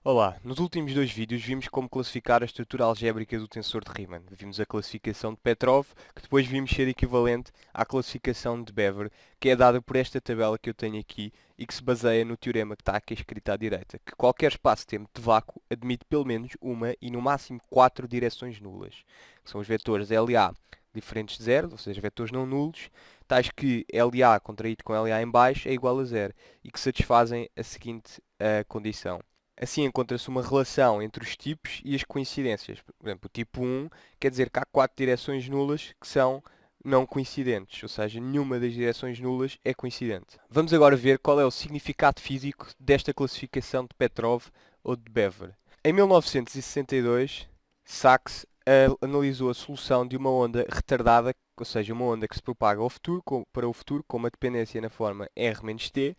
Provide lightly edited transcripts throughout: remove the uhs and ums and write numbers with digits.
Olá, nos últimos dois vídeos vimos como classificar a estrutura algébrica do tensor de Riemann. Vimos a classificação de Petrov, que depois vimos ser equivalente à classificação de Bever, que é dada por esta tabela que eu tenho aqui e que se baseia no teorema que está aqui escrito à direita, que qualquer espaço-tempo de vácuo admite pelo menos uma e no máximo quatro direções nulas, que são os vetores LA diferentes de zero, ou seja, vetores não nulos, tais que LA contraído com LA em baixo é igual a zero e que satisfazem a seguinte condição. Assim encontra-se uma relação entre os tipos e as coincidências. Por exemplo, o tipo 1 quer dizer que há quatro direções nulas que são não coincidentes, ou seja, nenhuma das direções nulas é coincidente. Vamos agora ver qual é o significado físico desta classificação de Petrov ou de Bever. Em 1962, Sachs analisou a solução de uma onda retardada, ou seja, uma onda que se propaga ao futuro, para o futuro com uma dependência na forma r-t,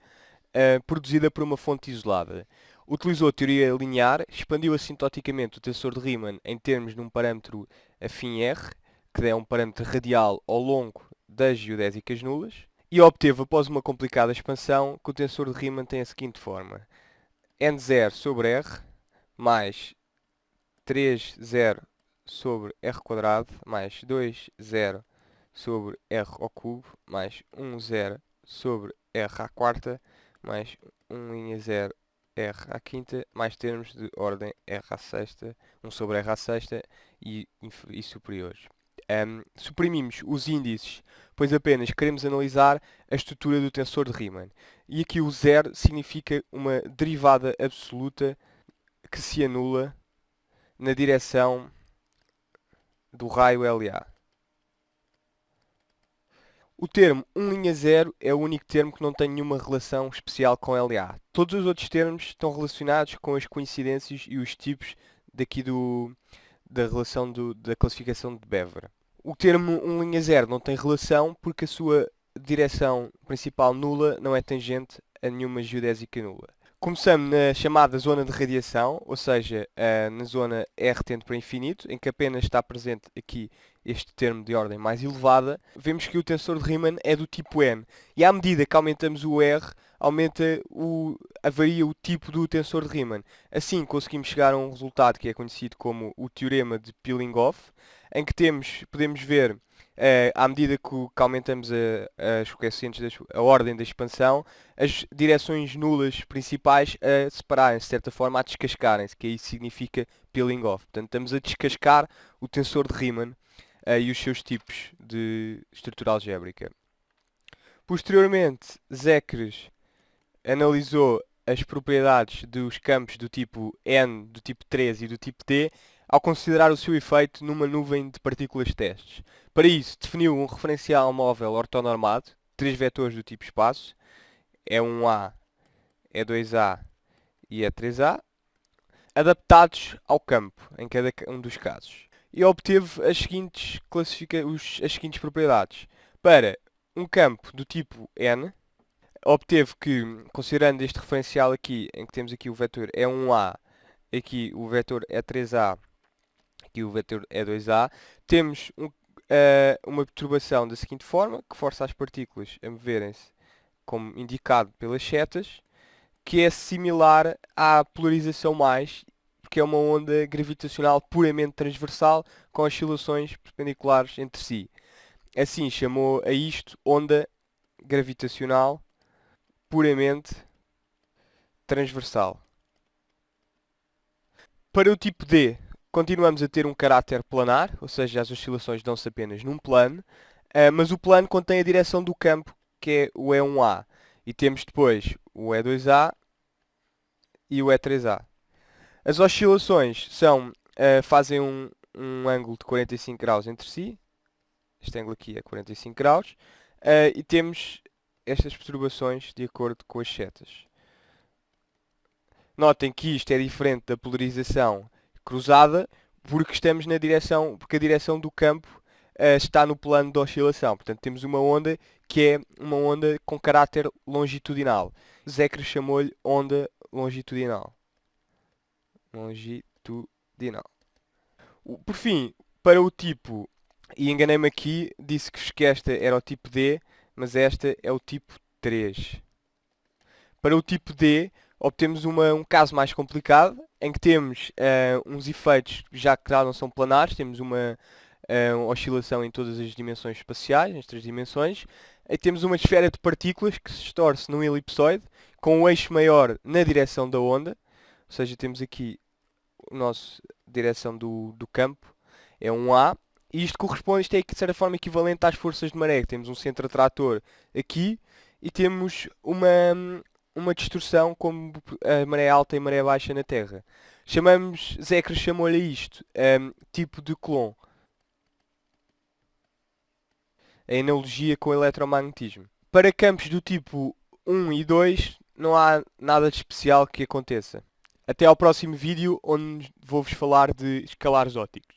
produzida por uma fonte isolada. Utilizou a teoria linear, expandiu assintoticamente o tensor de Riemann em termos de um parâmetro afim R, que é um parâmetro radial ao longo das geodésicas nulas, e obteve, após uma complicada expansão, que o tensor de Riemann tem a seguinte forma: n0 sobre r mais 3,0 sobre r quadrado mais 2,0 sobre r ao cubo mais 1,0 sobre r à quarta mais 1,0 r à quinta mais termos de ordem r à sexta, 1 sobre r à sexta e superiores. Suprimimos os índices, pois apenas queremos analisar a estrutura do tensor de Riemann. E aqui o zero significa uma derivada absoluta que se anula na direção do raio LA. O termo 1,0 é o único termo que não tem nenhuma relação especial com LA. Todos os outros termos estão relacionados com as coincidências e os tipos daqui da relação da classificação de Bever. O termo 1,0 não tem relação porque a sua direção principal nula não é tangente a nenhuma geodésica nula. Começamos na chamada zona de radiação, ou seja, na zona R tende para infinito, em que apenas está presente aqui este termo de ordem mais elevada. Vemos que o tensor de Riemann é do tipo N. E à medida que aumentamos o R, varia o tipo do tensor de Riemann. Assim conseguimos chegar a um resultado que é conhecido como o teorema de Peeling-Off, em que podemos ver, à medida que aumentamos as coeficientes, a ordem da expansão, as direções nulas principais a separarem-se, de certa forma, a descascarem-se, que aí significa peeling off. Portanto, estamos a descascar o tensor de Riemann e os seus tipos de estrutura algébrica. Posteriormente, Zekres analisou as propriedades dos campos do tipo N, do tipo 3 e do tipo D, ao considerar o seu efeito numa nuvem de partículas testes. Para isso, definiu um referencial móvel ortonormado, três vetores do tipo espaço, E1A, E2A e E3A, adaptados ao campo, em cada um dos casos. E obteve as seguintes propriedades. Para um campo do tipo N, obteve que, considerando este referencial aqui, em que temos aqui o vetor E1A, aqui o vetor E3A, aqui o vetor E2A, temos uma perturbação da seguinte forma, que força as partículas a moverem-se como indicado pelas setas, que é similar à polarização mais, porque é uma onda gravitacional puramente transversal com oscilações perpendiculares entre si. Assim chamou a isto onda gravitacional puramente transversal. Para o tipo D, continuamos a ter um caráter planar, ou seja, as oscilações dão-se apenas num plano, mas o plano contém a direção do campo, que é o E1A. E temos depois o E2A e o E3A. As oscilações fazem um ângulo de 45 graus entre si. Este ângulo aqui é 45 graus. E temos estas perturbações de acordo com as setas. Notem que isto é diferente da polarização cruzada, porque estamos na direção, porque a direção do campo está no plano de oscilação. Portanto, temos uma onda que é uma onda com caráter longitudinal. Zekre chamou-lhe onda longitudinal. Longitudinal. Por fim, para o tipo, e enganei-me aqui, disse que esta era o tipo D, mas esta é o tipo 3. Para o tipo D, obtemos um caso mais complicado, em que temos uns efeitos, já que já não são planares, temos uma oscilação em todas as dimensões espaciais, nas três dimensões, e temos uma esfera de partículas que se distorce num elipsoide, com o eixo maior na direção da onda, ou seja, temos aqui a nossa direção do campo, é um A, e isto é de certa forma equivalente às forças de maré, que temos um centro atrator aqui, e temos uma distorção como a maré alta e a maré baixa na Terra. Zécres chamou-lhe isto, tipo de Coulomb, a analogia com o eletromagnetismo. Para campos do tipo 1 e 2, não há nada de especial que aconteça. Até ao próximo vídeo, onde vou-vos falar de escalares ópticos.